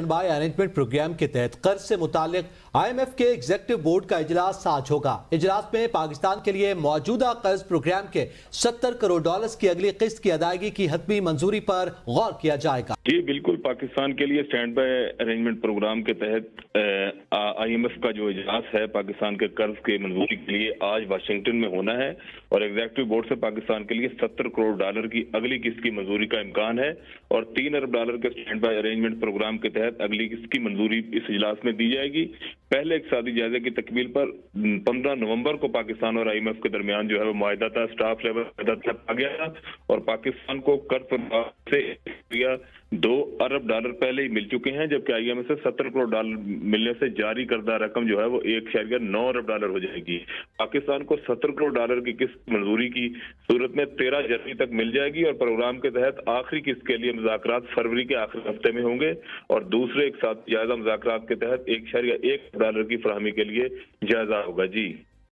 Bye arrangement programme के तहत कर्ज से मुतालिक IMF के एग्जीक्यूटिव बोर्ड का इजलास आज होगा। इजलास में पाकिस्तान के लिए मौजूदा कर्ज प्रोग्राम के 70 करोड़ डॉलर्स की अगली किस्त की अदायगी की हतमी मंजूरी पर गौर किया जाएगा। जी बिल्कुल, पाकिस्तान के लिए स्टैंड बाय अरेंजमेंट प्रोग्राम के तहत IMF का जो इजलास है पाकिस्तान के कर्ज की मंजूरी के लिए आज वाशिंगटन में होना है और एग्जीक्यूटिव बोर्ड से पाकिस्तान के लिए 70 करोड़ डॉलर की अगली किस्त की मंजूरी का इम्कान है और 3 अरब डॉलर के स्टैंड बाय अरेंजमेंट प्रोग्राम के तहत अगली किस्त की मंजूरी इस इजलास में दी जाएगी। पहले इक़्तिसादी जायजे की तकमील पर 15 नवंबर को पाकिस्तान और IMF के दरमियान जो है वो मुआहदा था, स्टाफ लेवल आ गया था और पाकिस्तान को कर्ज से 2 अरब डॉलर पहले ही मिल चुके हैं, जबकि IMF से 70 करोड़ डॉलर मिलने से जारी करदा रकम जो है वो 1.9 अरब डॉलर हो जाएगी। पाकिस्तान को 70 करोड़ डॉलर की किस्त मंजूरी की सूरत में 13 जनवरी तक मिल जाएगी और प्रोग्राम के तहत आखिरी किस्त के लिए मुज़ाकरात फरवरी के आखिरी हफ्ते में होंगे और दूसरे एक साथ जायजा मुज़ाकरात के तहत 1.1 डॉलर की फराहमी के लिए जायजा होगा। जी।